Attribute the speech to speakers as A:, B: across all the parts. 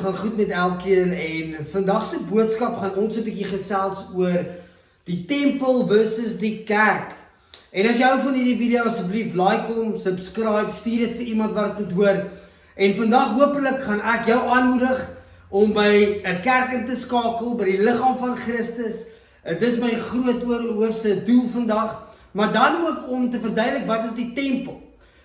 A: gaan goed met elkeen en vandag se boodskap gaan ons 'n bietjie gesels oor die tempel versus die kerk. En as jy hou van hierdie video, asseblief like hom, subscribe, stuur dit vir iemand wat dit moet hoor. En vandag hopelik gaan ek jou aanmoedig om by 'n kerk in te skakel, by die liggaam van Christus. Dit is my groot hoofse doel vandag, maar dan ook om te verduidelik wat is die tempel.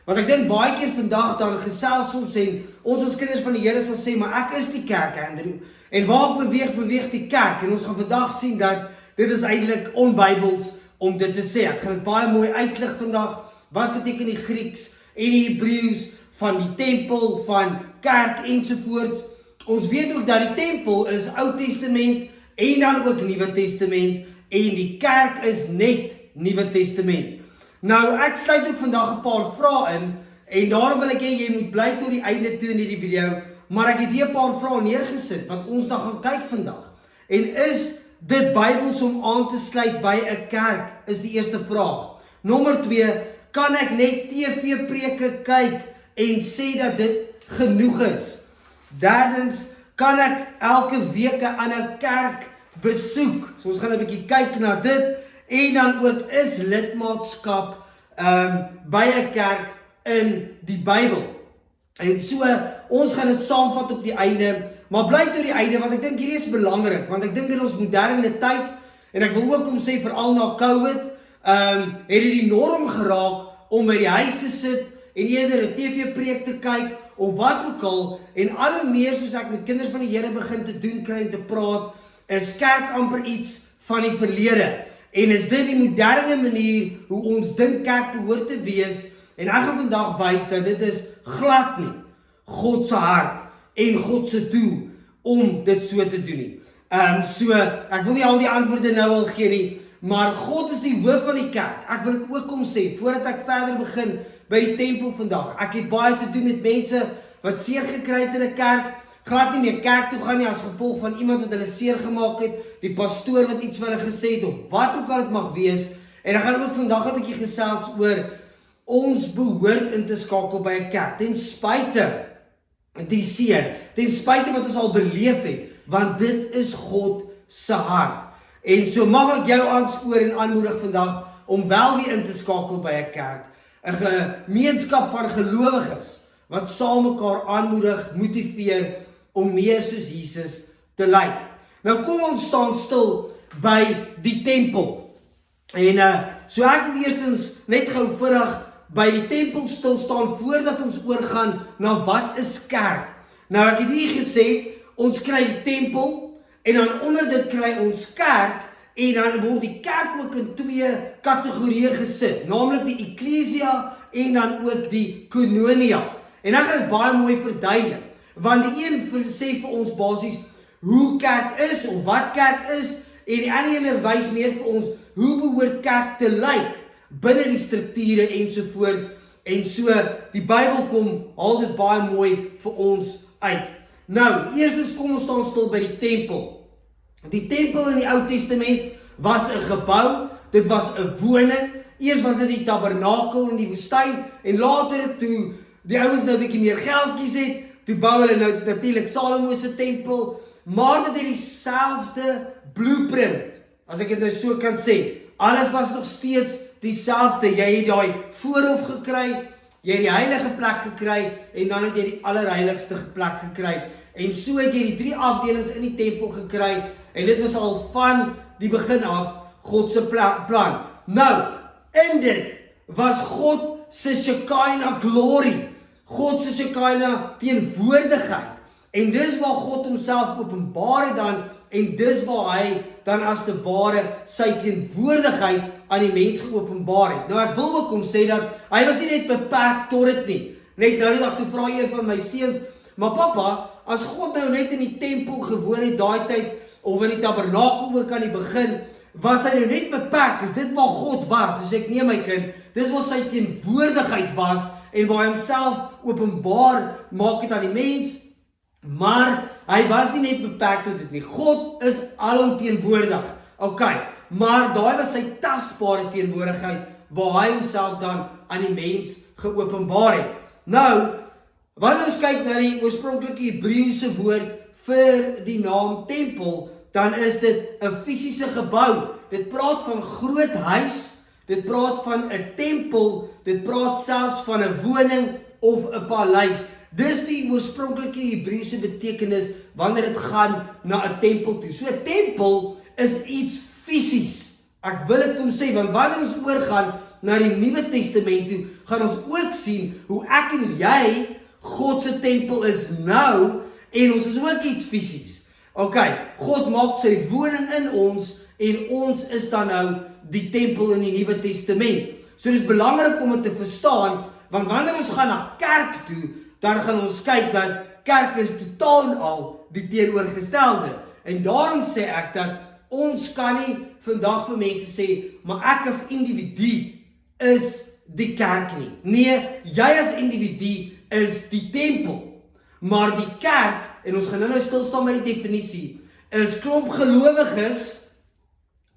A: Want ek dink baie keer vandag dan gesels ons en ons as kinders van die Here sal sê, maar ek is die kerk, Andrew. En waar beweeg die kerk. En ons gaan vandag sien dat dit is eintlik onbybels om dit te sê. Ek gaan dit baie mooi uitlig vandag. Wat beteken die Grieks en die Hebreëus van die tempel, van kerk ensovoorts. Ons weet ook dat die tempel is Ou Testament en dan ook Nuwe Testament en die kerk is net Nuwe Testament. Nou, ek sluit ook vandag 'n paar vrae in en daarom wil ek hê jy moet bly tot die einde toe in hierdie video, maar ek het hier 'n paar vrae neergesit wat ons dan gaan kyk vandag. En is dit Bybels om aan te sluit by 'n kerk? Is die eerste vraag. Nommer 2, kan ek net TV-preke kyk en sê dat dit genoeg is? Derdens, kan ek elke week 'n ander kerk besoek? So ons gaan 'n bietjie kyk na dit. En dan ook is lidmaatskap by 'n kerk in die Bybel. En so, ons gaan dit saamvat op die einde, maar bly tot die einde, want ek dink hierdie is belangrik, want ek dink in ons moderne tyd, en ek wil ook sê veral na COVID, het dit die norm geraak om by die huis te sit en eerder 'n TV-preek te kyk, of wat ook al, en al hoe meer soos ek met kinders van die Here begin te doen kry en te praat, is kerk amper iets van die verlede. En is dit die moderne manier hoe ons dink kerk behoort te wees, en ek gaan vandag wys dat dit is glad nie God se hart en God se doel om dit so te doen nie. So, ek wil nie al die antwoorde nou al gee nie, maar God is die hoof van die kerk. Ek wil dit ook sê, voordat ek verder begin by die tempel vandag. Ek het baie te doen met mense wat seer gekry het in 'n kerk, glad nie meer kerk toe gaan nie as gevolg van iemand wat hulle seer gemaak het, die pastoor wat iets vir hulle gesê het, of wat ook al dit mag wees. En ek gaan ook vandag 'n bietjie gesels oor ons behoort in te skakel by 'n kerk, ten spyte die seer, ten spyte wat ons al beleef het, want dit is God se hart. En so mag ek jou aanspoor en aanmoedig vandag om wel weer in te skakel by 'n kerk, 'n gemeenskap van gelowiges wat saam mekaar aanmoedig, motiveer om meer soos Jesus te lyk. Nou kom ons staan stil by die tempel. En so ek wil eerstens net gou vinnig by die tempel stil staan voordat ons oorgaan na wat is kerk. Nou ek het hier gesê, ons kry die tempel en dan onder dit kry ons kerk en dan word die kerk ook in 2 kategorieë gesit, naamlik die eklesia en dan ook die koinonia. En ek gaan dit baie mooi verduidelik, want die een sê vir ons basies hoe kerk is of wat kerk is, en die ander ene wys meer vir ons hoe behoort kerk te lyk binne die strukture ensovoorts. En so die Bybel kom haal dit baie mooi vir ons uit. Nou, eerstens kom ons staan stil by die tempel. Die tempel in die Ou Testament was 'n gebou, dit was 'n woning. Eers was dit die tabernakel in die woestyn en later toe die ouens nou 'n bietjie meer geldjies het, toe bou hulle nou natuurlik Salomo se tempel, maar dit het dieselfde blueprint, as ek dit nou so kan sê. Alles was nog steeds dieselfde. Jy het daai voorhof gekry, jy het die heilige plek gekry en dan het jy die allerheiligste plek gekry. En so het jy die 3 afdelings in die tempel gekry en dit was al van die begin af God se plan. Nou, in dit was God se Shekinah glory, God se Shekinah teenwoordigheid. En dis waar God homself openbaar het dan, en dis waar hy dan as te ware sy teenwoordigheid aan die mens geopenbaar het. Nou ek wil ook sê dat hy was nie net beperk tot dit nie. Net nou die dag toe vra een van my seuns, maar pappa, as God nou net in die tempel gewoon het daai tyd, of in die tabernakel ook aan die begin, was hy nou net beperk, is dit waar God was? Dus ek nee my kind, dis waar sy teenwoordigheid was, en waar hy homself openbaar maak het aan die mens, maar hy was nie net beperk tot dit nie. God is alomteenwoordig. Okay, maar daai was sy tasbare teenwoordigheid waar hy homself dan aan die mens geopenbaar het. Nou, wanneer ons kyk na die oorspronklike Hebreëse woord vir die naam tempel, dan is dit 'n fisiese gebou. Dit praat van groot huis, dit praat van 'n tempel, dit praat selfs van 'n woning of 'n paleis. Dis die oorspronklike Hebreëse betekenis wanneer dit gaan na 'n tempel toe. So 'n tempel is iets fisies. Ek wil dit kom sê, want wanneer ons oorgaan na die Nuwe Testament toe, gaan ons ook sien hoe ek en jy God se tempel is nou, en ons is ook iets fisies. God maak sy woning in ons, en ons is dan nou die tempel in die Nuwe Testament. So dit is belangrik om dit te verstaan, want wanneer ons gaan na kerk toe, dan gaan ons kyk dat kerk is totaal en al die teenoorgestelde. En daarom sê ek dat ons kan nie vandag vir mense sê, maar ek as individu is die kerk nie. Nee, jy as individu is die tempel. Maar die kerk, en ons gaan nou stilstaan by die definisie, is klomp gelowiges,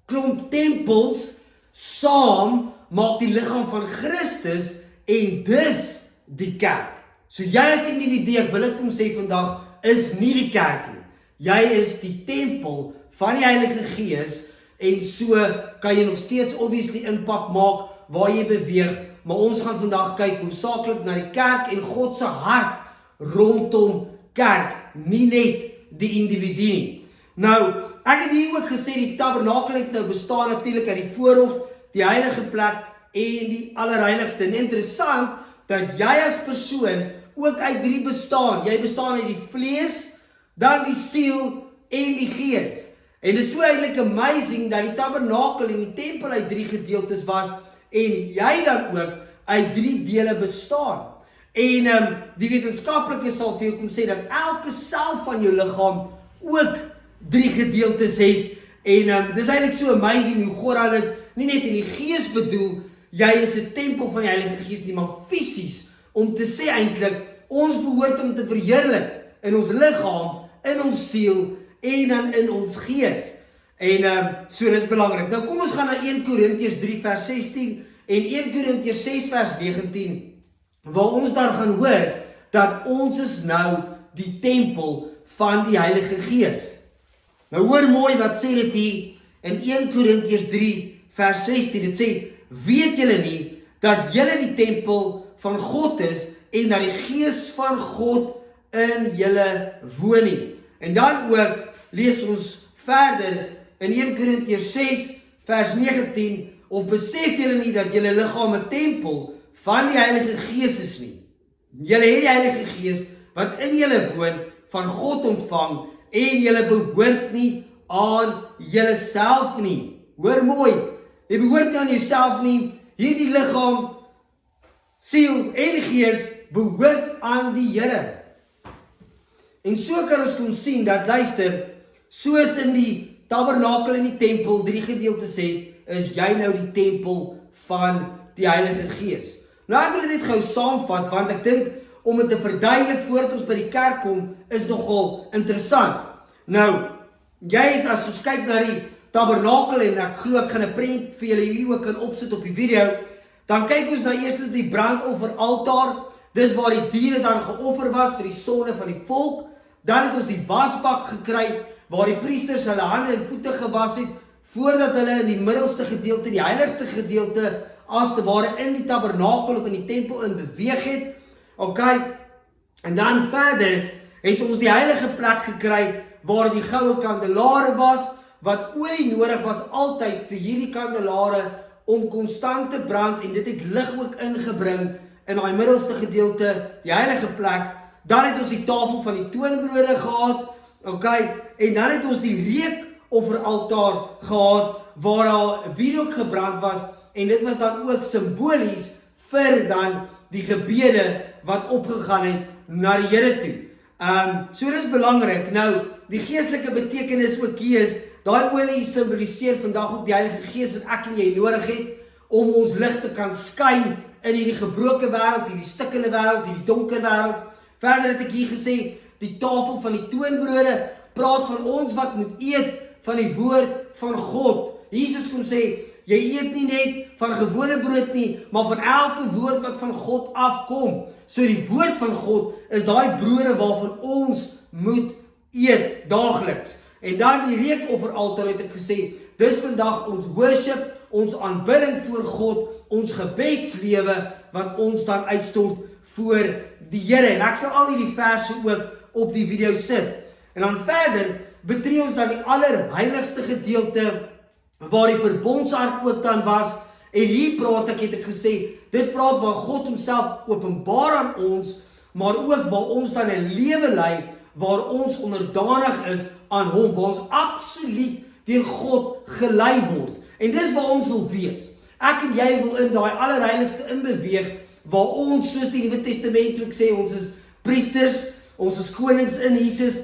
A: klomp tempels, saam maak die liggaam van Christus, en dis die kerk. So jy as individu, ek wil dit kom sê vandag, is nie die kerk nie. Jy is die tempel van die Heilige Gees, en so kan jy nog steeds obviously impak maak waar jy beweeg, maar ons gaan vandag kyk hoofsaaklik na die kerk en God se hart rondom kerk, nie net die individu nie. Nou, ek het hier ook gesê, die tabernakel het nou bestaan natuurlik uit die voorhof, die heilige plek en die allerheiligste. En interessant, dat jy as persoon ook uit 3 bestaan. Jy bestaan uit die vlees, dan die siel en die gees. En dit is so eintlik amazing dat die tabernakel en die tempel uit 3 gedeeltes was, en jy dan ook uit 3 dele bestaan. En die wetenskaplikes sal vir jou kom sê, dat elke sel van jou liggaam ook 3 gedeeltes het, en dis eintlik so amazing hoe God aan dit nie net in die gees bedoel, jy is 'n tempel van die Heilige Gees nie, maar fisies, om te sê eintlik, ons behoort om te verheerlik in ons liggaam, in ons siel, en dan in ons gees. En so dis belangrik. Nou kom ons gaan na 1 Korintiërs 3 vers 16 en 1 Korintiërs 6 vers 19, waar ons dan gaan hoor, dat ons is nou die tempel van die Heilige Gees. Nou hoor mooi wat sê dit hier in 1 Korintiërs 3 vers 16, dit sê, weet julle nie, dat julle die tempel van God is, en dat die Gees van God in julle woon nie. En dan ook, lees ons verder, in 1 Korintiërs 6 vers 19, of besef julle nie, dat julle liggaam 'n tempel van die Heilige Gees is nie. Julle het die Heilige Gees, wat in julle woon, van God ontvang, en julle behoort nie aan julle self nie. Hoor mooi, jy behoort nie aan jouself nie, hierdie liggaam, siel en gees behoort aan die Here. En so kan ons kom sien dat, luister, soos in die tabernakel en die tempel 3 gedeeltes het, is jy nou die tempel van die Heilige Gees. Nou ek wil dit gou saamvat, want ek dink om dit te verduidelik voordat ons by die kerk kom, is nogal interessant. Nou, jy het, as ons kyk na die tabernakel, en ek glo ek gaan 'n prent vir julle hier ook kan opsit op die video, dan kyk ons na eers die brandofferaltaar, dis waar die diere dan geoffer was vir die sonde van die volk. Dan het ons die wasbak gekry, waar die priesters hulle hande en voete gewas het, voordat hulle in die middelste gedeelte, die heiligste gedeelte, as te ware in die tabernakel of in die tempel in beweeg het. En dan verder het ons die heilige plek gekry, waar die goue kandelare was, wat olie nodig was altyd vir hierdie kandelare, om konstant te brand, en dit het lig ook ingebring, in die middelste gedeelte, die heilige plek. Dan het ons die tafel van die toonbrode gehad, en dan het ons die reekofferaltaar gehad, waar daar wierook gebrand was, en dit was dan ook simbolies vir dan die gebede wat opgegaan het na die Here toe. So dit is belangrik. Nou, die geestelike betekenis ook hier is, daai olie simboliseer vandag ook die Heilige Gees wat ek en jy nodig het, om ons lig te kan skyn in hierdie gebroke wêreld, hierdie stikkende wêreld, hierdie donker wêreld. Verder het ek hier gesê, die tafel van die toonbrode praat van ons wat moet eet van die woord van God. Jesus kom sê, jy eet nie net van gewone brood nie, maar van elke woord wat van God afkom. So die woord van God is daai brode waarvan ons moet eet daagliks. En dan die reekofferaltaar het ek gesê, dis vandag ons worship, ons aanbidding voor God, ons gebedslewe wat ons dan uitstort voor die Here. En ek sal al hierdie verse ook op die video sit. En dan verder betree ons dan die allerheiligste gedeelte waar die verbondsark ook dan was. En hier praat ek, het ek gesê, dit praat waar God homself openbaar aan ons, maar ook waar ons dan 'n lewe lei, waar ons onderdanig is aan hom, waar ons absoluut deur God gelei word. En dis waar ons wil wees. Ek en jy wil in daai allerheiligste inbeweeg, waar ons, soos die Nuwe Testament ook sê, ons is priesters, ons is konings in Jesus,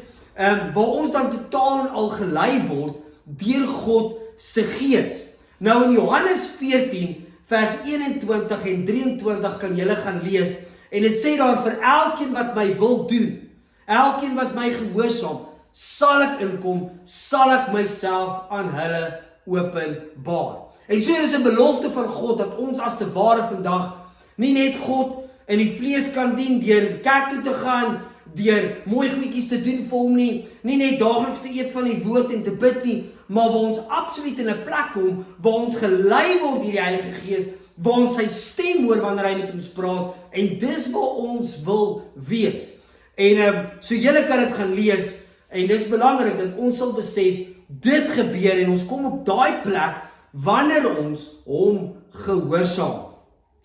A: waar ons dan totaal en al gelei word deur God se Gees. Nou in Johannes 14 vers 21 en 23 kan julle gaan lees, en dit sê daar, vir elkeen wat my wil doen, elkeen wat my gehoorsaam, sal ek inkom, sal ek myself aan hulle openbaar. En so is 'n belofte van God, dat ons as te ware vandag, nie net God in die vlees kan dien, deur kerk toe te gaan, deur mooi goedjies te doen vir hom nie net daagliks te eet van die woord en te bid nie, maar waar ons absoluut in 'n plek kom, waar ons gelei word deur die Heilige Gees, waar ons sy stem hoor wanneer hy met ons praat, en dis waar ons wil wees. En so julle kan dit gaan lees, en dis belangrik dat ons sal besef, dit gebeur, en ons kom op daai plek, wanneer ons hom gehoorsaam.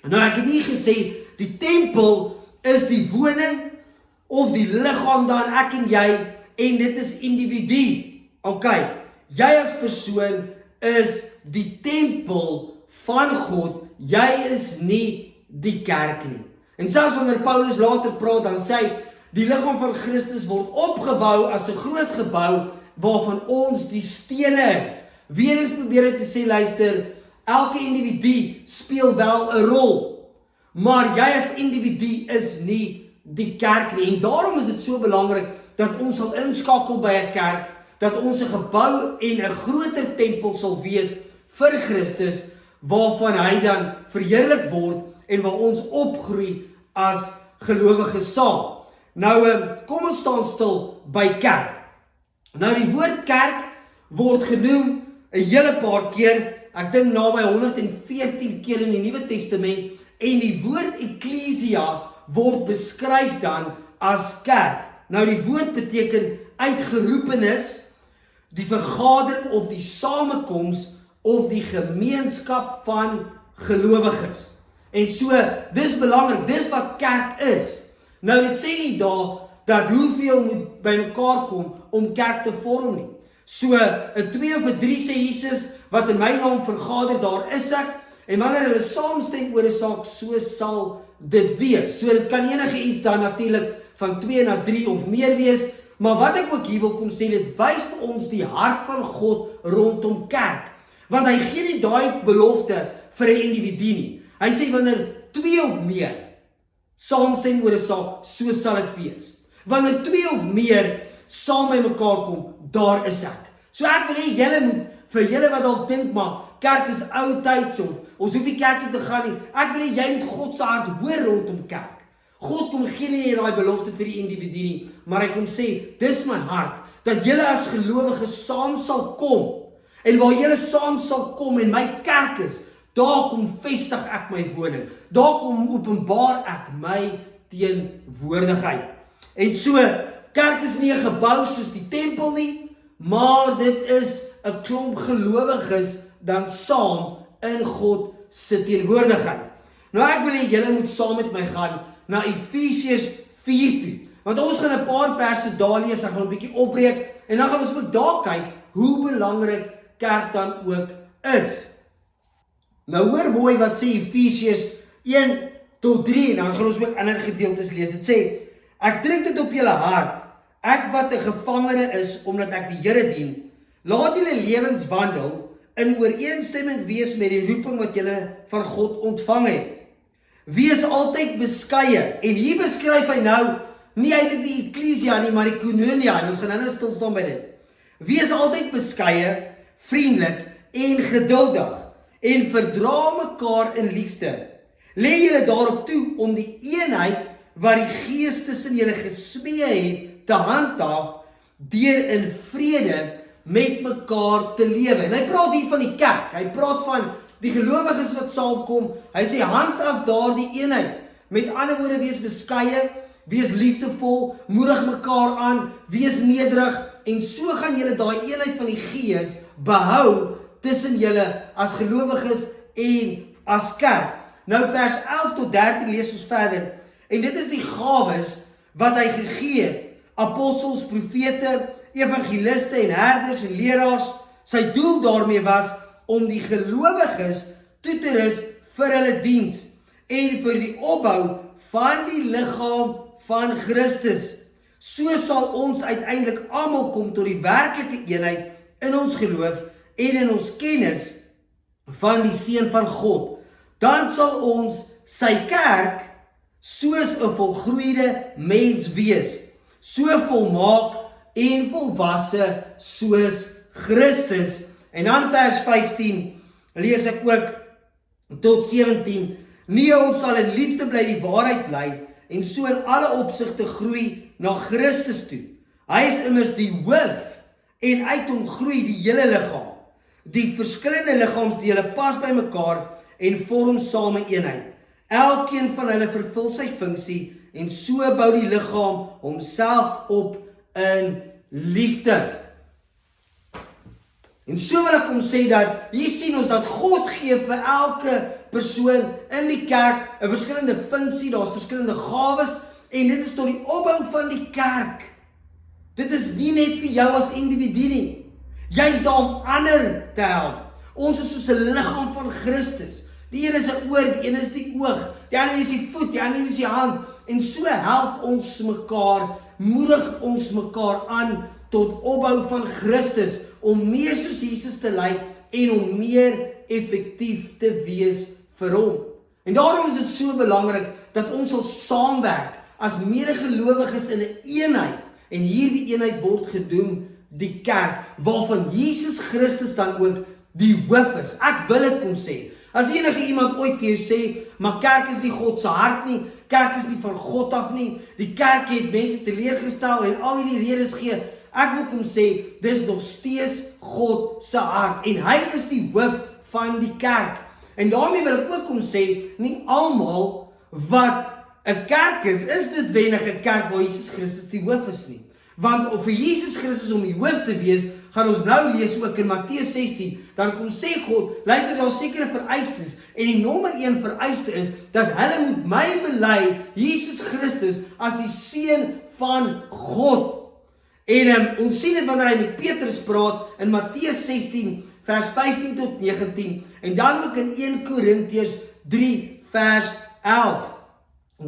A: Nou ek het hier gesê, die tempel is die woning, of die liggaam dan, ek en jy, en dit is individu. Ok, jy as persoon is die tempel van God, jy is nie die kerk nie. En selfs wanneer Paulus later praat, dan sê hy, die liggaam van Christus word opgebou as 'n groot gebou, waarvan ons die stene is. Weereens probeer ek te sê, luister, elke individu speel wel 'n rol, maar jy as individu is nie die kerk nie, en daarom is dit so belangrik, dat ons sal inskakel by 'n kerk, dat ons 'n gebou en 'n groter tempel sal wees vir Christus, waarvan hy dan verheerlik word, en waar ons opgroei as gelowiges saam. Nou, kom ons staan stil by kerk. Nou die woord kerk word genoem 'n hele paar keer, ek dink naby 114 keer in die Nuwe Testament, en die woord ekklesia word beskryf dan as kerk. Nou die woord beteken uitgeroepenis, die vergadering of die samekoms of die gemeenskap van gelowiges. En so, dis belangrik, dis wat kerk is. Nou dit sê nie daar, dat hoeveel moet by mekaar kom om kerk te vorm nie. So, 'n 2 of 'n 3 sê Jesus, wat in my naam vergader, daar is ek, en wanneer hulle saamstem oor 'n saak, so sal dit wees. So dit kan enige iets dan natuurlik van 2 na 3 of meer wees, maar wat ek ook hier wil kom sê, dit wys vir ons die hart van God rondom kerk. Want hy gee nie daai belofte vir 'n individu nie. Hy sê wanneer 2 of meer saamstem oor 'n saak, so sal dit wees. Wanneer 2 of meer saam by mekaar kom, daar is ek. So ek wil hê julle moet, vir julle wat dalk dink, maar kerk is oudtyds, of ons hoef nie kerk toe te gaan nie, ek wil hê jy moet God se hart hoor rondom kerk. God kom gee nie daai belofte vir die individu nie, maar hy kom sê, dis my hart, dat julle as gelowiges saam sal kom, en waar julle saam sal kom en my kerk is, daar kom vestig ek my woning, daar kom openbaar ek my teenwoordigheid. En so, kerk is nie 'n gebou soos die tempel nie, maar dit is 'n klomp gelowiges dan saam in God se teenwoordigheid. Nou ek wil hê julle moet saam met my gaan na Efesiërs 4 toe, want ons gaan 'n paar verse daar lees, ek gaan 'n bietjie opbreek, en dan gaan ons ook daar kyk, hoe belangrik kerk dan ook is. Nou hoor mooi wat sê Efesiërs 1 tot 3, en dan gaan ons ook ander gedeeltes lees. Dit sê, ek druk dit op julle hart, ek wat 'n gevangene is, omdat ek die Here dien, laat julle lewens wandel, in ooreenstemming wees met die roeping wat julle van God ontvang het. Wees altyd beskeie, en hier beskryf hy nou, nie eintlik die ekklesia nie, maar die koinonia, en ons gaan nou stil staan by dit. Wees altyd beskeie, vriendelik en geduldig, en verdra mekaar in liefde. Lê julle daarop toe om die eenheid wat die Gees tussen julle gesmee het te handhaaf deur in vrede met mekaar te lewe. En hy praat hier van die kerk, hy praat van die gelowiges wat saamkom, hy sê handhaaf daardie eenheid. Met ander woorde, wees beskeie, wees liefdevol, moedig mekaar aan, wees nederig, en so gaan julle daai eenheid van die Gees behou tussen julle as gelowiges en as kerk. Nou vers 11 tot 13 lees ons verder, en dit is die gawes wat hy gegee het, apostels, profete, evangeliste en herders en leraars. Sy doel daarmee was om die gelowiges toe te rus vir hulle diens en vir die opbou van die liggaam van Christus. So sal ons uiteindelik almal kom tot die werklike eenheid in ons geloof en in ons kennis van die Seun van God. Dan sal ons sy kerk soos 'n volgroeide mens wees, so volmaak en volwasse soos Christus. En dan vers 15 lees ek ook tot 17. Nee, ons sal in liefde bly die waarheid bly en so in alle opsigte groei na Christus toe. Hy is immers die hoof en uit hom groei die hele liggaam. Die verskillende liggaamsdele pas by mekaar en vorm saam 'n eenheid. Elkeen van hulle vervul sy funksie en so bou die liggaam homself op in liefde. En so wil ek kom sê dat hier sien ons dat God gee vir elke persoon in die kerk 'n verskillende funksie, daar's verskillende gawes en dit is tot die opbou van die kerk. Dit is nie net vir jou as individu nie. Jy is daar om ander te help. Ons is soos 'n liggaam van Christus. Die een is 'n oor, die een is die oog, die ander is die voet, die ander is die hand. En so help ons mekaar, moedig ons mekaar aan tot opbou van Christus, om meer soos Jesus te lyk en om meer effektief te wees vir hom. En daarom is dit so belangrik dat ons sal saamwerk as medegelowiges in 'n eenheid. En hierdie eenheid word genoem die kerk, waarvan Jesus Christus dan ook die hoof is. Ek wil dit kom sê. As enige iemand ooit vir jou sê, maar kerk is nie God se hart nie, kerk is nie van God af nie, die kerk het mense teleurgestel en al hierdie redes gee, ek wil kom sê, dis nog steeds God se hart en hy is die hoof van die kerk. En daarmee wil ek ook kom sê, nie almal wat 'n kerk is dit wendig 'n kerk waar Jesus Christus die hoof is nie. Want of vir Jesus Christus om die hoof te wees, gaan ons nou lees ook in Matteus 16, dan kom sê God, luister, daar sekere vereistes, en die nommer 1 vereiste is, dat hulle moet my bely, Jesus Christus, as die Seun van God. En ons sien dit wanneer hy met Petrus praat, in Matteus 16, vers 15 tot 19, en dan ook in 1 Korintiërs 3, vers 11.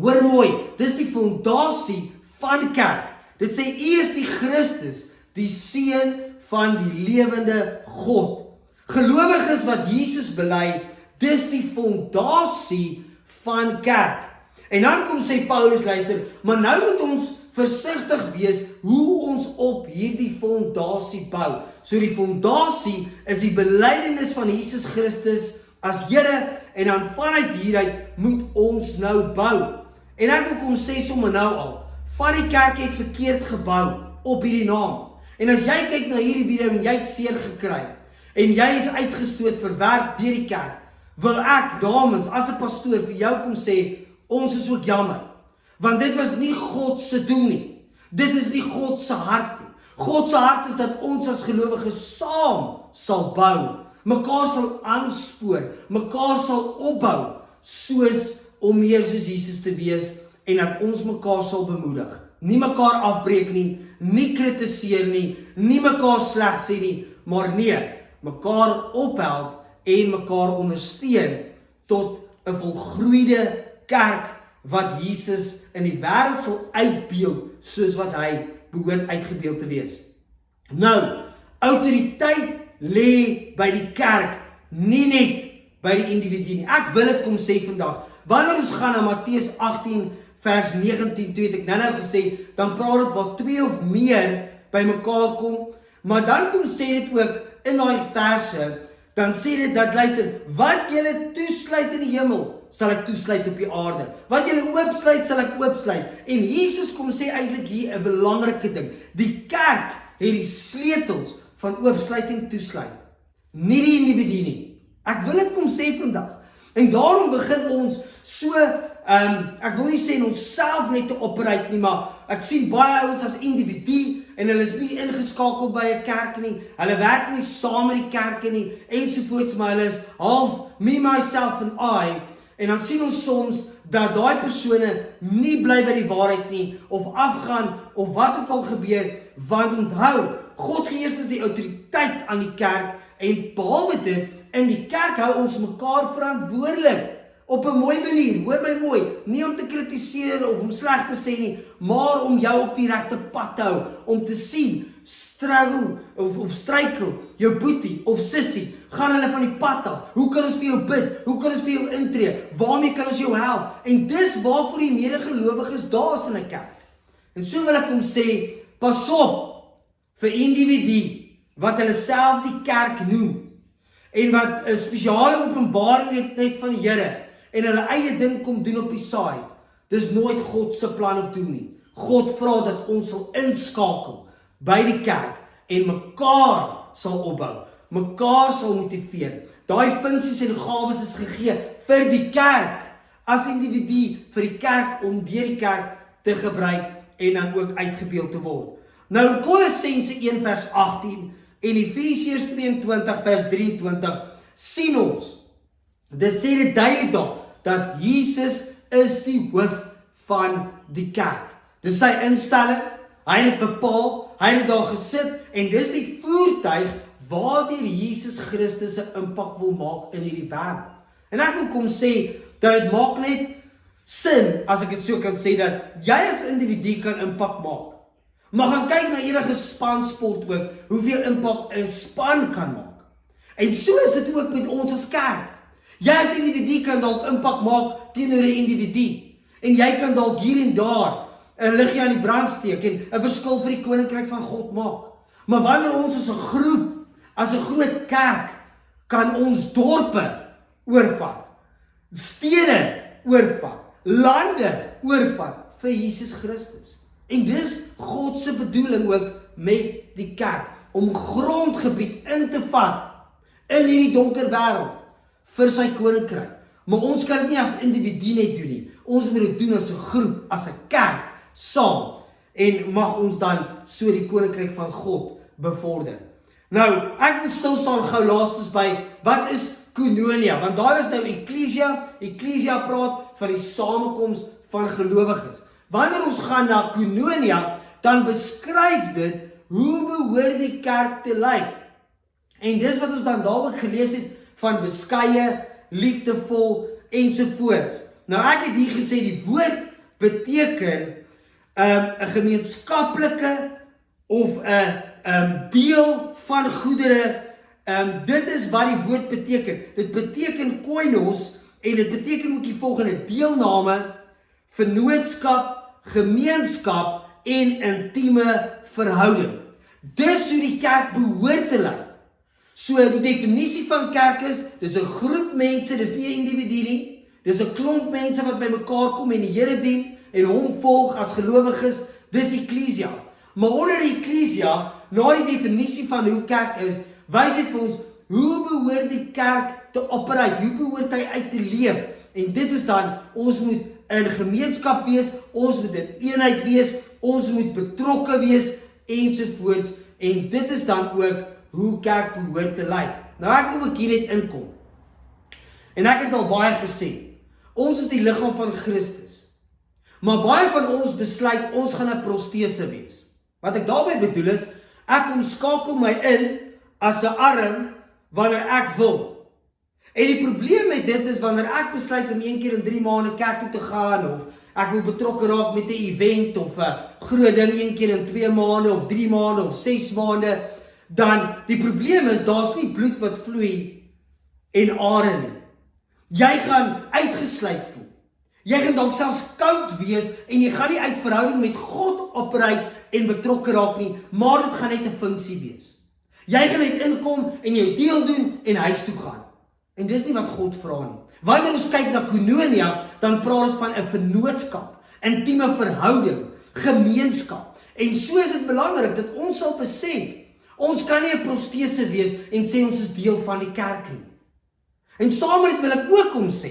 A: Hoor mooi, dis die fondasie van kerk. Dit sê, U is die Christus, die Seun van die lewende God. Gelowiges wat Jesus bely, dis die fondasie van kerk. En dan kom sê Paulus, luister, maar nou moet ons versigtig wees hoe ons op hierdie fondasie bou. So die fondasie is die belydenis van Jesus Christus as Here, en dan vanuit hieruit moet ons nou bou. En ek wil kom sê sommer nou al, van die kerk het verkeerd gebou op hierdie naam. En as jy kyk na hierdie video en jy het seer gekry, en jy is uitgestoot, verwerp deur die kerk, wil ek, dames, as 'n pastoor vir jou kom sê, ons is ook jammer. Want dit was nie God se doel nie. Dit is nie God se hart nie. God se hart is dat ons as gelowiges saam sal bou, mekaar sal aanspoor, mekaar sal opbou, soos om meer soos Jesus te wees, en dat ons mekaar sal bemoedig. Nie mekaar afbreek nie, nie kritiseer nie, nie mekaar sleg sê nie, maar nee, mekaar ophelp en mekaar ondersteun tot 'n volgroeide kerk wat Jesus in die wêreld sal uitbeeld soos wat hy behoort uitgebeeld te wees. Nou, autoriteit lê by die kerk, nie net by die individu nie. Ek wil dit kom sê vandag. Wanneer ons gaan na Matteus 18 vers 19, toe het ek nou gesê, dan praat dit waar 2 of meer by mekaar kom, maar dan kom sê dit ook in daai verse, dan sê dit dat, luister, wat julle toesluit in die hemel, sal ek toesluit op die aarde. Wat julle oopsluit, sal ek oopsluit. En Jesus kom sê eintlik hier 'n belangrike ding. Die kerk het die sleutels van oopsluiting toesluit. Nie die individu nie. Ek wil dit kom sê vandag. En daarom begin ons so, ek wil nie sê in ons self net te operate nie, maar ek sien baie ouens as individu, en hulle is nie ingeskakel by 'n kerk nie, hulle werk nie saam met die kerke nie, ensovoorts, maar hulle is half me, myself and I, en dan sien ons soms, dat daai persone nie bly by die waarheid nie, of afgaan, of wat ook al gebeur, want onthou, God gee eers die autoriteit aan die kerk, en behalwe dit, in die kerk hou ons mekaar verantwoordelik, op 'n mooi manier, hoor my mooi, nie om te kritiseer of om sleg te sê nie, maar om jou op die regte pad te hou, om te sien, struggle of struikel, jou boetie of sissie, gaan hulle van die pad af, hoe kan ons vir jou bid, hoe kan ons vir jou intree, waarmee kan ons jou help, en dis waarvoor die medegelowiges daar is in 'n kerk. En so wil ek hom sê, pas op vir individu, wat hulle self die kerk noem, en wat 'n spesiale openbaring het net van die Here, en hulle eie ding kom doen op die side. Dis nooit God se plan of doel nie. God vra dat ons sal inskakel by die kerk, en mekaar sal opbou, mekaar sal motiveer. Daai funksies en gawes is gegee vir die kerk, as individu vir die kerk, om deur die kerk te gebruik, en dan ook uitgebeeld te word. Nou in Kolossense 1 vers 18, en Efesiërs 22 vers 23, sien ons, dit sê dit duidelik daar, dat Jesus is die hoof van die kerk. Dis sy instelling, hy het dit bepaal, hy het dit daar gesit, en dis die voertuig waardeur Jesus Christus 'n impak wil maak in hierdie wêreld. En ek wil kom sê, dat dit maak net sin, as ek dit so kan sê, dat jy as individu kan impak maak. Maar gaan kyk na enige spansport ook, hoeveel impak 'n span kan maak. En so is dit ook met ons as kerk. Jy as individu kan dalk impak maak teenoor 'n individu. En jy kan dalk hier en daar 'n liggie aan die brand steek en 'n verskil vir die koninkryk van God maak. Maar wanneer ons as 'n groep, as 'n groot kerk, kan ons dorpe oorvat, stede oorvat, lande oorvat vir Jesus Christus. En dis God se bedoeling ook met die kerk, om grondgebied in te vat in hierdie donker wêreld vir sy koninkryk. Maar ons kan dit nie as individu net doen nie. Ons moet dit doen as 'n groep, as 'n kerk, saam. En mag ons dan so die koninkryk van God bevorder. Nou, ek wil stil staan gou laastens by, wat is koinonia? Want daar is nou Ekklesia praat van die samekoms van gelowiges. Wanneer ons gaan na koinonia, dan beskryf dit, hoe behoort die kerk te lyk? En dis wat ons dan daar ook gelees het, van beskeie, liefdevol, ensovoorts. Nou ek het hier gesê, die woord beteken 'n gemeenskaplike of 'n deel van goedere. Dit is wat die woord beteken. Dit beteken koinos, en dit beteken ook die volgende: deelname, vennootskap, gemeenskap en intieme verhouding. Dis hoe die kerk behoort te lyk. So die definisie van kerk is, dis 'n groep mense, dis nie 'n individu nie, dis 'n klomp mense wat by mekaar kom en die Here dien en hom volg as gelowiges, dis Ekklesia. Maar onder Ekklesia, na die definisie van hoe kerk is, wys dit vir ons, hoe behoort die kerk te operate, hoe behoort hy uit te leef, en dit is dan, ons moet in gemeenskap wees, ons moet in eenheid wees, ons moet betrokke wees, ensovoorts, en dit is dan ook hoe kerk behoort te lyk. Nou ek wil ook hier net inkom, en ek het al baie gesê, ons is die liggaam van Christus, maar baie van ons besluit, ons gaan 'n protese wees. Wat ek daarmee bedoel is, ek omskakel my in as 'n arm, wanneer ek wil. En die probleem met dit is, wanneer ek besluit om 1 keer in 3 maande kerk toe te gaan, of ek wil betrokke raak met 'n event, of 'n groot ding 1 keer in 2 maande, of 3 maande, of 6 maande, dan die probleem is, daar's nie bloed wat vloei en are nie. Jy gaan uitgesluit voel. Jy gaan dalk selfs koud wees, en jy gaan nie uit verhouding met God operate en betrokke raak nie, maar dit gaan net 'n funksie wees. Jy gaan net inkom en jou deel doen en huis toe gaan. En dis nie wat God vra nie. Wanneer ons kyk na koinonia, dan praat dit van 'n vennootskap, intieme verhouding, gemeenskap. En so is dit belangrik dat ons sal besef, ons kan nie 'n protese wees en sê ons is deel van die kerk nie. En saam met dit wil ek ook kom sê,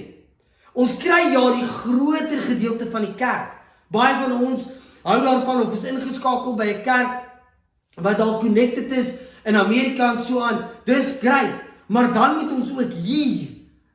A: ons kry die groter gedeelte van die kerk. Baie van ons hou daarvan of is ingeskakel by 'n kerk wat al connected is in Amerika en so aan. Dis great, maar dan moet ons ook hier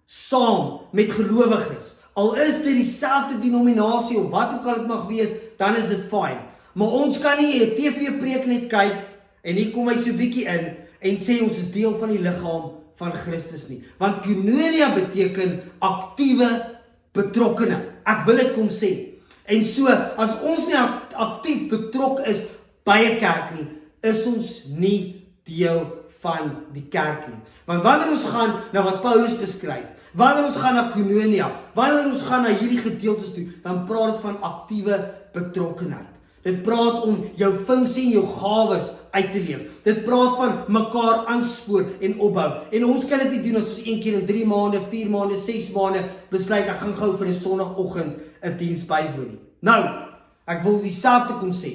A: saam met gelowiges. Al is dit dieselfde denominasie of wat ook al dit mag wees, dan is dit fyn. Maar ons kan nie 'n TV-preek net kyk en hier kom hy so bietjie in en sê ons is deel van die liggaam van Christus nie. Want koinonia beteken aktiewe betrokkenheid. Ek wil dit kom sê. En so, as ons nie aktief betrokke is by 'n kerk nie, is ons nie deel van die kerk nie. Want wanneer ons gaan na wat Paulus beskryf, wanneer ons gaan na koinonia, wanneer ons gaan na hierdie gedeeltes toe, dan praat dit van aktiewe betrokkenheid. Dit praat om jou funksie en jou gawes uit te leef. Dit praat van mekaar aanspoor en opbou. En ons kan dit nie doen as ons 1 keer in 3 maande, 4 maande, 6 maande besluit ek gaan gou vir 'n Sondagoggend 'n diens bywoon nie. Nou, ek wil dieselfde kom sê.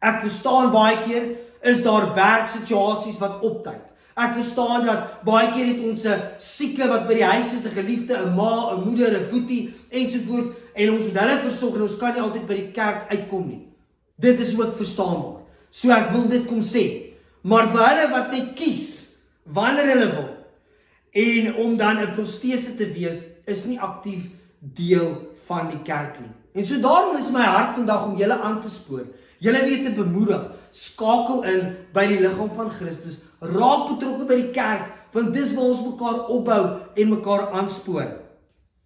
A: Ek verstaan baie keer is daar werksituasies wat opduik. Ek verstaan dat baie keer het ons 'n sieke wat by die huis is, 'n geliefde, 'n ma, 'n moeder, 'n boetie ensovoorts en ons moet hulle versorg en ons kan nie altyd by die kerk uitkom nie. Dit is ook verstaanbaar. So ek wil dit kom sê. Maar vir hulle wat net kies wanneer hulle wil en om dan 'n protese te wees, is nie aktief deel van die kerk nie. En so daarom is my hart vandag om julle aan te spoor. Julle weet te bemoedig, skakel in by die liggaam van Christus, raak betrokke by die kerk, want dis waar ons mekaar opbou en mekaar aanspoor.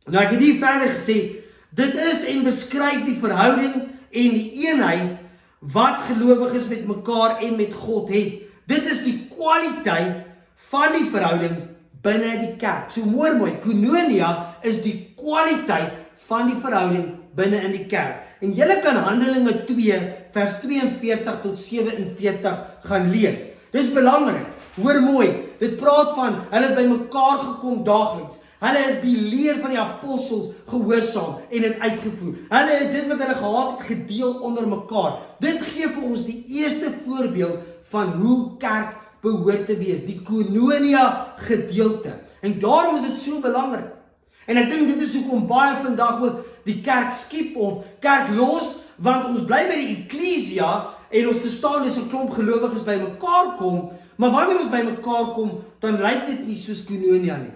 A: Nou ek het hier verder gesê, dit is en beskryf die verhouding en die eenheid wat gelowiges met mekaar en met God het. Dit is die kwaliteit van die verhouding binne die kerk. So mooi, koinonia is die kwaliteit van die verhouding binne in die kerk. En julle kan Handelinge 2 vers 42 tot 47 gaan lees. Dis belangrik. Hoor mooi, dit praat van hulle het by mekaar gekom daagliks. Hulle het die leer van die apostels gehoorsaam en het uitgevoer. Hulle het dit wat hulle gehad het gedeel onder mekaar. Dit gee vir ons die eerste voorbeeld van hoe kerk behoort te wees, die koinonia gedeelte. En daarom is dit so belangrik. En ek dink dit is hoekom baie vandag ook die kerk skiep of kerk los, want ons bly by die eklesia en ons verstaan dis 'n klomp gelowiges by mekaar kom, maar wanneer ons by mekaar kom, dan lyk dit nie soos koinonia nie.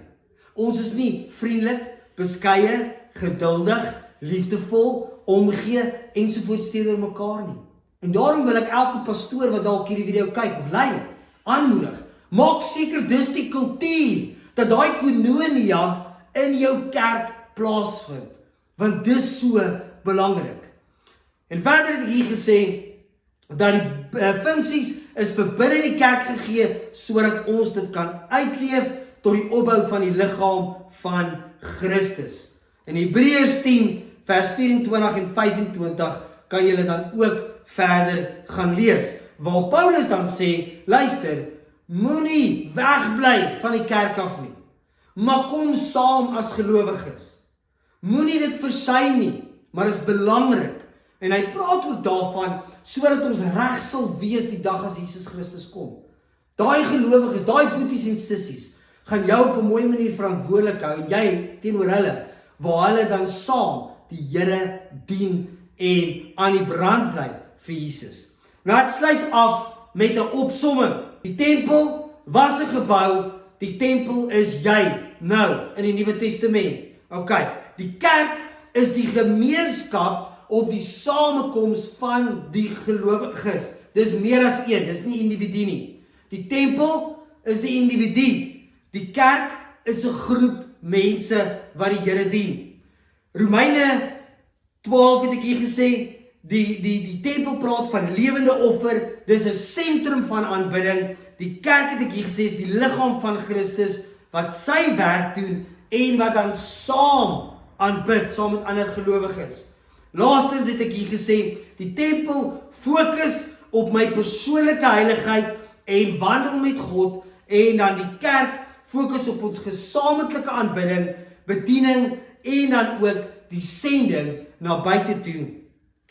A: Ons is nie vriendelik, beskeie, geduldig, liefdevol, omgee ensovoorts teenoor mekaar nie. En daarom wil ek elke pastoor wat dalk hierdie video kyk of leier aanmoedig, maak seker dis die kultuur dat daai koinonia in jou kerk plaasvind, want dis so belangrik. En verder het ek hier gesê dat die funksies is vir binne die kerk gegee sodat ons dit kan uitleef tot die opbou van die liggaam van Christus. In Hebreërs 10 vers 24 en 25 kan julle dan ook verder gaan lees, waar Paulus dan sê, luister, moenie wegbly van die kerk af nie, maar kom saam as gelowiges. Moenie dit versuim nie, maar is belangrik. En hy praat ook daarvan, sodat ons reg sal wees die dag as Jesus Christus kom. Daai gelowiges, daai boeties en sissies, gaan jou op 'n mooi manier verantwoordelik hou, en jy teenoor hulle, waar hulle dan saam die Here dien en aan die brand bly vir Jesus. Nou ek sluit af met 'n opsomming. Die tempel was 'n gebou, die tempel is jy nou in die Nuwe Testament. Okay, die kerk is die gemeenskap of die samekoms van die gelowiges. Dis meer as een, dis nie individu nie. Die tempel is die individu. Die kerk is 'n groep mense wat die Here dien. Romeine 12 het ek hier gesê, die tempel praat van lewende offer, dis 'n sentrum van aanbidding. Die kerk het ek hier gesê is die liggaam van Christus wat sy werk doen en wat dan saam aanbid saam met ander gelowiges. Laastens het ek hier gesê, die tempel fokus op my persoonlike heiligheid en wandel met God, en dan die kerk fokus op ons gesamentlike aanbidding, bediening en dan ook die sending na buite toe.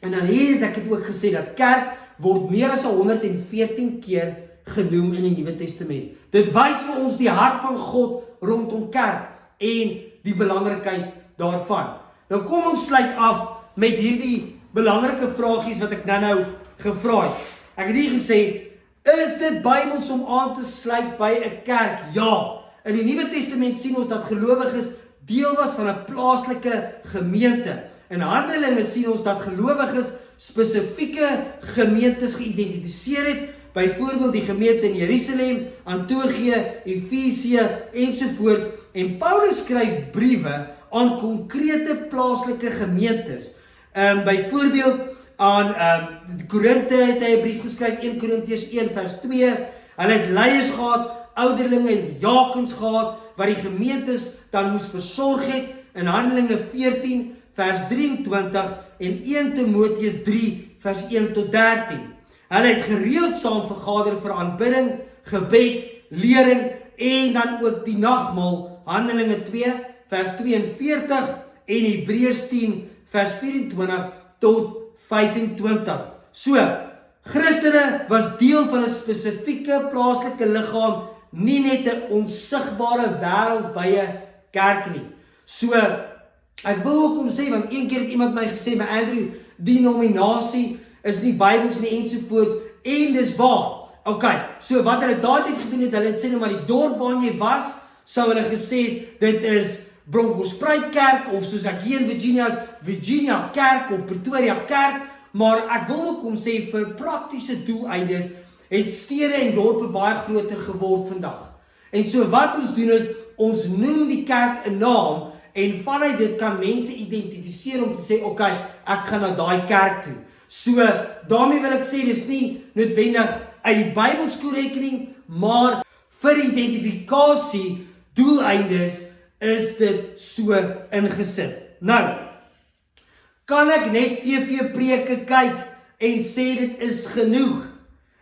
A: En dan hier het ek het ook gesê dat kerk word meer as 114 keer genoem in die Nuwe Testament. Dit wys vir ons die hart van God rondom kerk en die belangrikheid daarvan. Nou kom ons sluit af met hierdie belangrike vragies wat ek nou gevra het. Ek het hier gesê, is dit Bybels om aan te sluit by 'n kerk? Ja. In die Nuwe Testament sien ons dat gelowiges deel was van 'n plaaslike gemeente. In Handelinge sien ons dat gelowiges spesifieke gemeentes geïdentifiseer het, byvoorbeeld die gemeente in Jerusalem, Antiochië, Efesië ensovoorts. En Paulus skryf briewe aan konkrete plaaslike gemeentes. Byvoorbeeld aan Korinte het hy 'n brief geskryf, 1 Korintiërs 1 vers 2. Hulle het leiers gehad, ouderlinge en diakens gehad, wat die gemeentes dan moes versorg het, in Handelinge 14 vers 23 en 1 Timoteus 3 vers 1 tot 13. Hulle het gereeld saam vergader vir aanbidding, gebed, lering en dan ook die nagmaal, Handelinge 2 vers 42 en Hebreërs 10 vers 24 tot 25. So, Christene was deel van 'n spesifieke plaaslike liggaam, nie net 'n onsigbare wêreldwye kerk nie. So, ek wil ook om sê, want een keer het iemand my gesê, maar Andrew, denominasie is nie Bybels nie ensovoorts, en dis waar. Okay, so wat hulle daai tyd gedoen het, hulle het sê nou maar die dorp waar jy was, sou hulle gesê, dit is Bronkhorstspruit Kerk, of soos ek hier in Virginia is, Virginia Kerk, of Pretoria Kerk, maar ek wil ook om sê, vir praktiese doeleindes, het stede en dorpe baie groter geword vandag. En so wat ons doen is, ons noem die kerk 'n naam, en vanuit dit kan mense identifiseer om te sê, okay, ek gaan na daai kerk toe. So, daarmee wil ek sê, dis nie noodwendig uit die Bybels korrek nie, maar vir identifikasie doeleindes is dit so ingesit. Nou, kan ek net TV-preke kyk en sê dit is genoeg?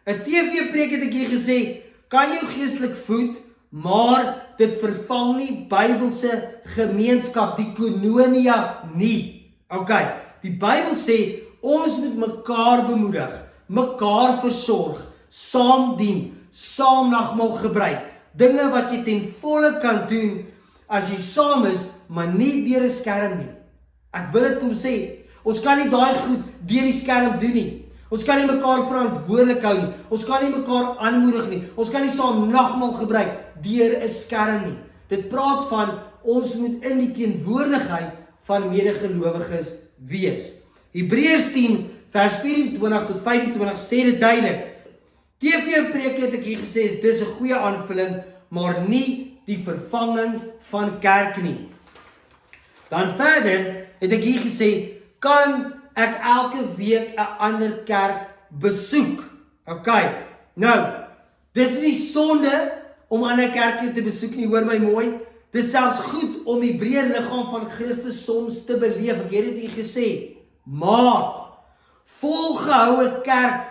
A: 'n TV-preek het ek hier gesê, kan jou geestelik voed, maar dit vervang nie Bybelse gemeenskap, die koinonia nie. Okay, die Bybel sê, ons moet mekaar bemoedig, mekaar versorg, saam dien, saam nagmaal gebruik, dinge wat jy ten volle kan doen, as jy saam is, maar nie deur 'n skerm nie. Ek wil dit kom sê, ons kan nie daai goed deur die skerm doen nie. Ons kan nie mekaar verantwoordelik hou nie. Ons kan nie mekaar aanmoedig nie. Ons kan nie saam nagmaal gebruik deur 'n skerm nie. Dit praat van, ons moet in die teenwoordigheid van medegelowiges wees. Hebreërs 10 vers 24 tot 25 sê dit duidelik. TV-preke het ek hier gesê, dis 'n goeie aanvulling, maar nie die vervanging van kerk nie. Dan verder het ek hier gesê, kan ek elke week 'n ander kerk besoek? Okay, nou, dis nie sonde om ander kerke te besoek nie, hoor my mooi. Dis selfs goed om die breë liggaam van Christus soms te beleef, ek het dit hier gesê. Maar, volgehoue kerk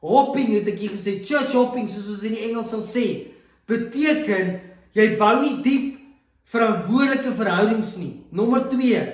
A: hopping, het ek hier gesê, church hopping, soos ons in die Engels sal sê, beteken, jy bou nie diep verantwoordelike verhoudings nie. Nommer 2,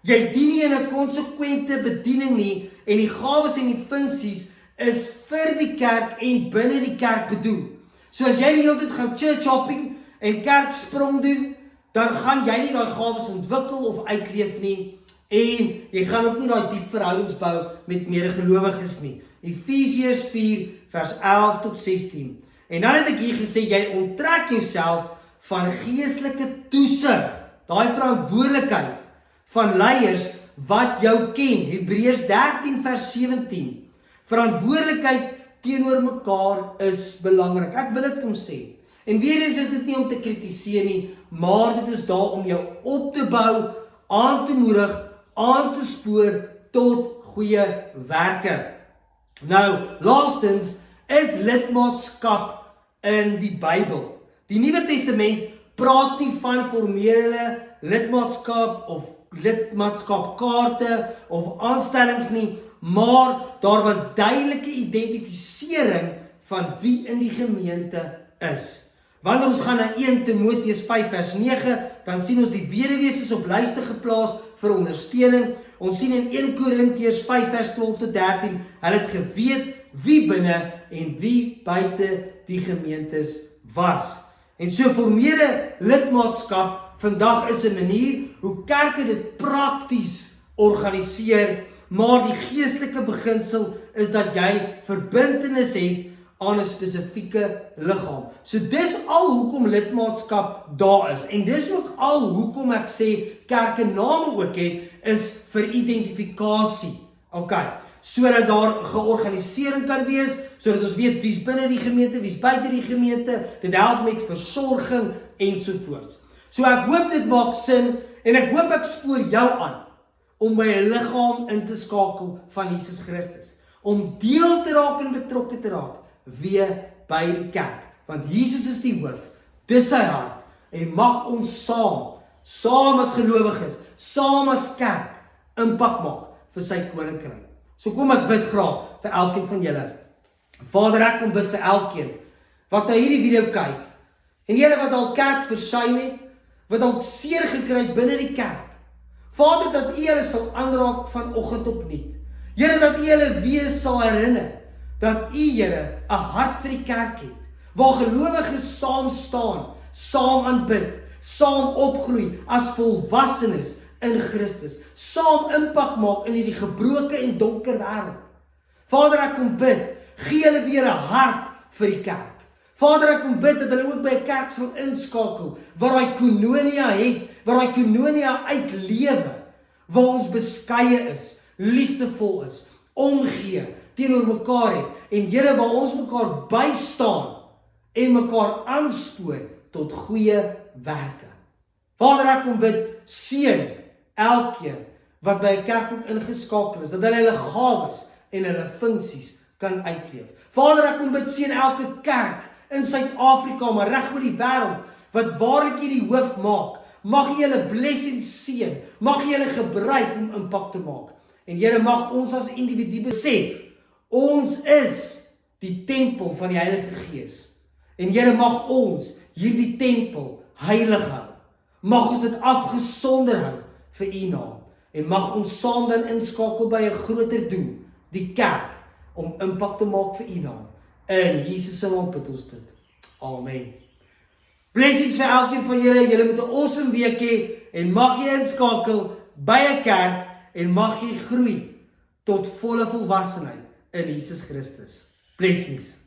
A: jy dien nie in 'n konsekwente bediening nie, en die gawes en die funksies is vir die kerk en binne die kerk bedoel. So as jy die hele tyd gaan church hopping en kerk sprong doen, dan gaan jy nie daai gawes ontwikkel of uitleef nie, en jy gaan ook nie daai diep verhoudings bou met medegelowiges nie. Efesiërs 4 vers 11 tot 16. En dan het ek hier gesê, jy onttrek jouself van geestelike toesig, daai verantwoordelikheid van leiers wat jou ken. Hebreërs 13 vers 17. Verantwoordelikheid teenoor mekaar is belangrik. Ek wil dit kom sê. En weer eens is dit nie om te kritiseer nie, maar dit is daar om jou op te bou, aan te moedig, aan te spoor tot goeie werke. Nou, laastens is lidmaatskap in die Bybel. Die Nuwe Testament praat nie van formele lidmaatskap of lidmaatskapkaarte of aanstellings nie, maar daar was duidelike identifisering van wie in die gemeente is. Wanneer ons gaan na 1 Timoteus 5 vers 9, dan sien ons die weduwees is op lyste geplaas vir ondersteuning. Ons sien in 1 Korintiërs 5 vers 12 tot 13, hulle het geweet wie binne en wie buite die gemeentes was. En so formele lidmaatskap vandag is 'n manier hoe kerke dit prakties organiseer, maar die geestelike beginsel is dat jy verbintenis het aan 'n spesifieke liggaam. So dis al hoekom lidmaatskap daar is. En dis ook al hoekom ek sê kerke name ook het, is vir identifikasie. Okay, sodat daar georganisering kan wees, sodat ons weet wie's binne die gemeente, wie's buite die gemeente, dit help met versorging ensovoorts. So ek hoop dit maak sin, en ek hoop ek spoor jou aan, om by 'n liggaam in te skakel van Jesus Christus, om deel te raak en betrokke te raak, weer by die kerk, want Jesus is die hoof, dis sy hart, en mag ons saam as gelowiges, saam as kerk, impak maak vir sy koninkryk. So kom ek bid graag vir elkeen van julle. Vader, ek kom bid vir elkeen wat na hierdie video kyk, en julle wat al kerk versuim het, wat al seer gekry het binne die kerk. Vader, dat U julle sal aanraak vanoggend opnuut. Here, dat U julle weer sal herinner, dat U, Here, 'n hart vir die kerk het, waar gelowiges saam staan, saam aanbid, saam opgroei as volwassenes in Christus, saam impak maak in hierdie gebroke en donker wêreld. Vader, ek kom bid, gee hulle weer 'n hart vir die kerk. Vader, ek kom bid dat hulle ook by 'n kerk sal inskakel, waar daai koinonia het, waar daai koinonia uitlewe, waar ons beskeie is, liefdevol is, omgee teenoor mekaar het, en Here, waar ons mekaar bystaan en mekaar aanspoor tot goeie werke. Vader, ek kom bid, seën elkeen wat by 'n kerk ook ingeskakel is, dat hulle hulle gawes en hulle funksies kan uitleef. Vader, ek kom bid, seën elke kerk in Suid-Afrika, maar reg oor die wêreld, wat waar ek die hoof maak, mag jy hulle bless en seën, mag jy hulle gebruik om impak te maak. En Here, mag ons as individu besef, ons is die tempel van die Heilige Gees. En Here, mag ons hierdie tempel heilig hou. Mag ons dit afgesonder hou vir U naam. En mag ons saam dan inskakel by 'n groter doel, die kerk, om impak te maak vir U naam. In Jesus se naam bid ons dit. Amen. Blessings vir elkeen van julle. Julle moet 'n awesome week hê, en mag jy inskakel by 'n kerk, en mag jy groei tot volle volwassenheid in Jesus Christus. Blessings.